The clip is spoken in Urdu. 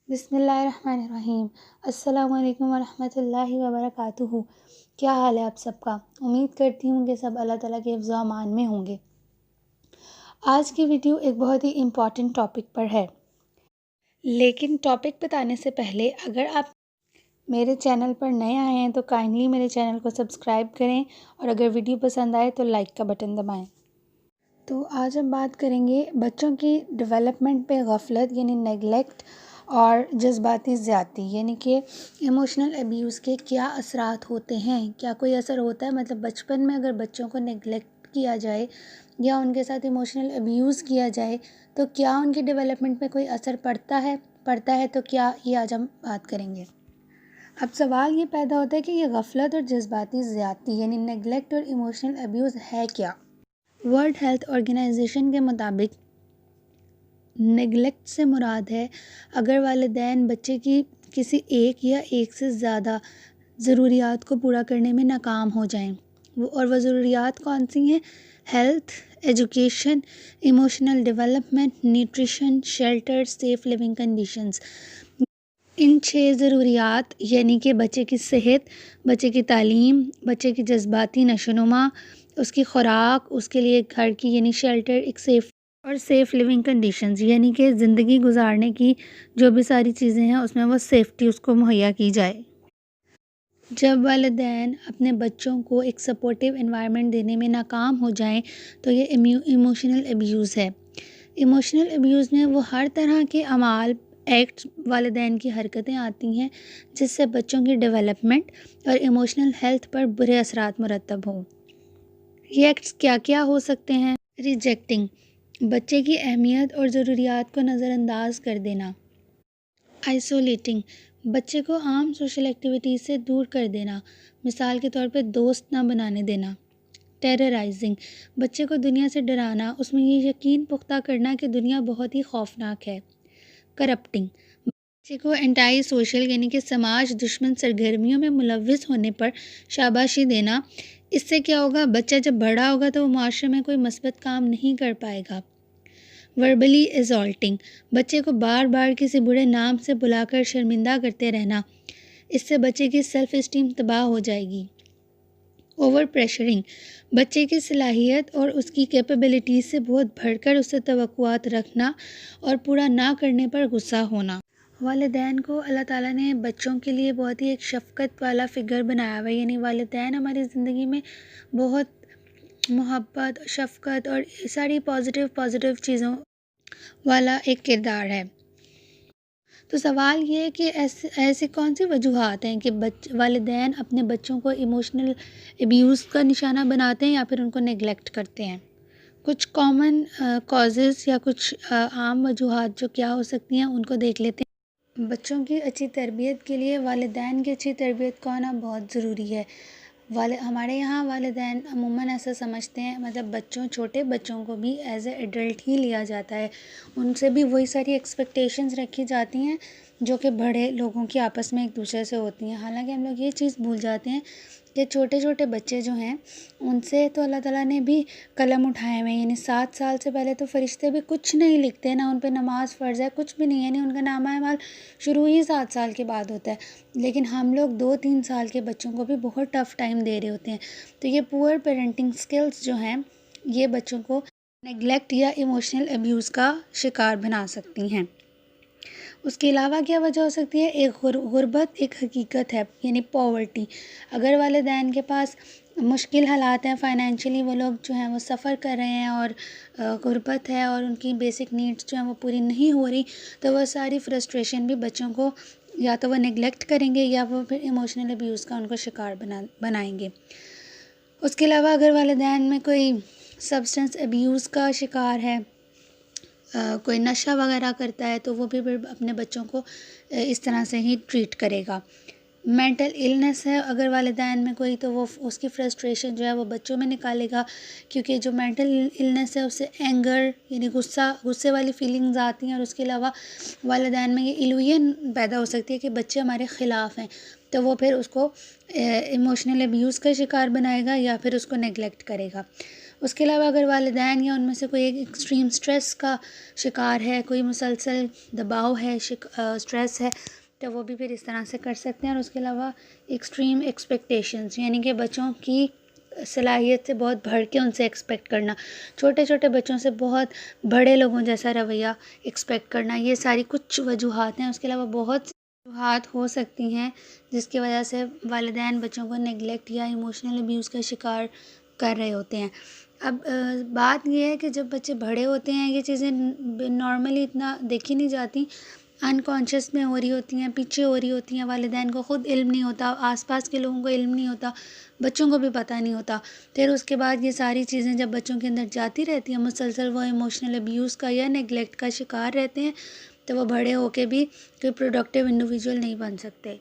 بسم اللہ الرحمن الرحیم۔ السلام علیکم ورحمۃ اللہ وبرکاتہ۔ کیا حال ہے آپ سب کا؟ امید کرتی ہوں کہ سب اللہ تعالیٰ کے حفظ و امان میں ہوں گے۔ آج کی ویڈیو ایک بہت ہی امپورٹنٹ ٹاپک پر ہے، لیکن ٹاپک بتانے سے پہلے اگر آپ میرے چینل پر نئے آئے ہیں تو کائنڈلی میرے چینل کو سبسکرائب کریں، اور اگر ویڈیو پسند آئے تو لائک کا بٹن دبائیں۔ تو آج ہم بات کریں گے بچوں کی ڈیولپمنٹ پہ غفلت یعنی نیگلیکٹ اور جذباتی زیادتی یعنی کہ ایموشنل ابیوز کے کیا اثرات ہوتے ہیں۔ کیا کوئی اثر ہوتا ہے؟ مطلب بچپن میں اگر بچوں کو نیگلیکٹ کیا جائے یا ان کے ساتھ ایموشنل ابیوز کیا جائے تو کیا ان کی ڈیولپمنٹ پہ کوئی اثر پڑتا ہے تو کیا، یہ آج ہم بات کریں گے۔ اب سوال یہ پیدا ہوتا ہے کہ یہ غفلت اور جذباتی زیادتی یعنی نیگلیکٹ اور ایموشنل ابیوز ہے کیا؟ ورلڈ ہیلتھ آرگنائزیشن کے مطابق نیگلیکٹ سے مراد ہے اگر والدین بچے کی کسی ایک یا ایک سے زیادہ ضروریات کو پورا کرنے میں ناکام ہو جائیں، اور وہ ضروریات کون سی ہیں؟ Health, education, emotional development, nutrition, shelter, safe living conditions. ان 6 ضروریات یعنی کہ بچے کی صحت، بچے کی تعلیم، بچے کی جذباتی نشوونما، اس کی خوراک، اس کے لیے گھر کی یعنی شیلٹر، ایک سیف لیونگ کنڈیشنز یعنی کہ زندگی گزارنے کی جو بھی ساری چیزیں ہیں اس میں وہ سیفٹی اس کو مہیا کی جائے۔ جب والدین اپنے بچوں کو ایک سپورٹیو انوائرمنٹ دینے میں ناکام ہو جائیں تو یہ ایموشنل ابیوز ہے۔ ایموشنل ابیوز میں وہ ہر طرح کے اعمال، ایکٹس، والدین کی حرکتیں آتی ہیں جس سے بچوں کی ڈیولپمنٹ اور ایموشنل ہیلتھ پر برے اثرات مرتب ہوں۔ یہ ایکٹس کیا کیا ہو سکتے ہیں؟ ریجیکٹنگ، بچے کی اہمیت اور ضروریات کو نظر انداز کر دینا۔ آئسولیٹنگ، بچے کو عام سوشل ایکٹیویٹیز سے دور کر دینا، مثال کے طور پہ دوست نہ بنانے دینا۔ ٹیررائزنگ، بچے کو دنیا سے ڈرانا، اس میں یہ یقین پختہ کرنا کہ دنیا بہت ہی خوفناک ہے۔ کرپٹنگ، بچے کو اینٹائی سوشل یعنی کہ سماج دشمن سرگرمیوں میں ملوث ہونے پر شاباشی دینا۔ اس سے کیا ہوگا؟ بچہ جب بڑا ہوگا تو وہ معاشرے میں کوئی مثبت کام نہیں کر پائے گا۔ وربلی ایزالٹنگ، بچے کو بار بار کسی برے نام سے بلا کر شرمندہ کرتے رہنا، اس سے بچے کی سیلف اسٹیم تباہ ہو جائے گی۔ اوور پریشرنگ، بچے کی صلاحیت اور اس کی کیپیبلٹیز سے بہت بڑھ کر اس سے توقعات رکھنا اور پورا نہ کرنے پر غصہ ہونا۔ والدین کو اللہ تعالیٰ نے بچوں کے لیے بہت ہی ایک شفقت والا فگر بنایا ہوا ہے، یعنی والدین ہماری زندگی میں بہت محبت، شفقت اور ساری پازیٹیو چیزوں والا ایک کردار ہے۔ تو سوال یہ ہے کہ ایسی کون سی وجوہات ہیں کہ والدین اپنے بچوں کو ایموشنل ابیوز کا نشانہ بناتے ہیں یا پھر ان کو نیگلیکٹ کرتے ہیں؟ کچھ کامن کازز یا کچھ عام وجوہات جو کیا ہو سکتی ہیں ان کو دیکھ لیتے ہیں۔ بچوں کی اچھی تربیت کے لیے والدین کی اچھی تربیت کا ہونا بہت ضروری ہے۔ ہمارے یہاں والدین عموماً ایسا سمجھتے ہیں، مطلب چھوٹے بچوں کو بھی ایز اے ایڈلٹ ہی لیا جاتا ہے، ان سے بھی وہی ساری ایکسپیکٹیشنز رکھی جاتی ہیں جو کہ بڑے لوگوں کی آپس میں ایک دوسرے سے ہوتی ہیں۔ حالانکہ ہم لوگ یہ چیز بھول جاتے ہیں کہ چھوٹے بچے جو ہیں ان سے تو اللہ تعالیٰ نے بھی قلم اٹھائے ہوئے ہیں، یعنی 7 سال سے پہلے تو فرشتے بھی کچھ نہیں لکھتے، نہ ان پہ نماز فرض ہے، کچھ بھی نہیں، یعنی ان کا نامہ اعمال شروع ہی 7 سال کے بعد ہوتا ہے، لیکن ہم لوگ 2-3 سال کے بچوں کو بھی بہت ٹف ٹائم دے رہے ہوتے ہیں۔ تو یہ پور پیرنٹنگ سکلز جو ہیں یہ بچوں کو نیگلیکٹ یا ایموشنل ابیوز کا شکار بنا سکتی ہیں۔ اس کے علاوہ کیا وجہ ہو سکتی ہے؟ ایک غربت ایک حقیقت ہے، یعنی پاورٹی۔ اگر والدین کے پاس مشکل حالات ہیں، فائنینشلی وہ لوگ جو ہیں وہ سفر کر رہے ہیں اور غربت ہے اور ان کی بیسک نیڈس جو ہیں وہ پوری نہیں ہو رہی، تو وہ ساری فرسٹریشن بھی بچوں کو یا تو وہ نیگلیکٹ کریں گے یا وہ پھر ایموشنل ابیوز کا ان کو شکار بنائیں گے۔ اس کے علاوہ اگر والدین میں کوئی سبسٹنس ابیوز کا شکار ہے، کوئی نشہ وغیرہ کرتا ہے، تو وہ بھی پھر اپنے بچوں کو اس طرح سے ہی ٹریٹ کرے گا۔ مینٹل النس ہے اگر والدین میں کوئی، تو وہ اس کی فرسٹریشن جو ہے وہ بچوں میں نکالے گا، کیونکہ جو مینٹل النس ہے اس سے اینگر یعنی غصے والی فیلنگز آتی ہیں، اور اس کے علاوہ والدین میں یہ ایلوژن پیدا ہو سکتی ہے کہ بچے ہمارے خلاف ہیں، تو وہ پھر اس کو ایموشنل ابیوز کا شکار بنائے گا یا پھر اس کو نیگلیکٹ کرے گا۔ اس کے علاوہ اگر والدین یا ان میں سے کوئی ایک ایکسٹریم اسٹریس کا شکار ہے، کوئی مسلسل دباؤ ہے، اسٹریس ہے، تو وہ بھی پھر اس طرح سے کر سکتے ہیں۔ اور اس کے علاوہ ایکسٹریم ایکسپیکٹیشنز، یعنی کہ بچوں کی صلاحیت سے بہت بڑھ کے ان سے ایکسپیکٹ کرنا، چھوٹے چھوٹے بچوں سے بہت بڑے لوگوں جیسا رویہ ایکسپیکٹ کرنا، یہ ساری کچھ وجوہات ہیں۔ اس کے علاوہ بہت سی وجوہات ہو سکتی ہیں جس کی وجہ سے والدین بچوں کو نیگلیکٹ یا ایموشنل ابیوز کا شکار کر رہے ہوتے ہیں۔ اب بات یہ ہے کہ جب بچے بڑے ہوتے ہیں یہ چیزیں نارملی اتنا دیکھی نہیں جاتی، انکانشیس میں ہو رہی ہوتی ہیں، پیچھے ہو رہی ہوتی ہیں، والدین کو خود علم نہیں ہوتا، آس پاس کے لوگوں کو علم نہیں ہوتا، بچوں کو بھی پتہ نہیں ہوتا۔ پھر اس کے بعد یہ ساری چیزیں جب بچوں کے اندر جاتی رہتی ہیں، مسلسل وہ ایموشنل ابیوز کا یا نیگلیکٹ کا شکار رہتے ہیں، تو وہ بڑے ہو کے بھی کوئی پروڈکٹیو انڈیویجول نہیں بن سکتے۔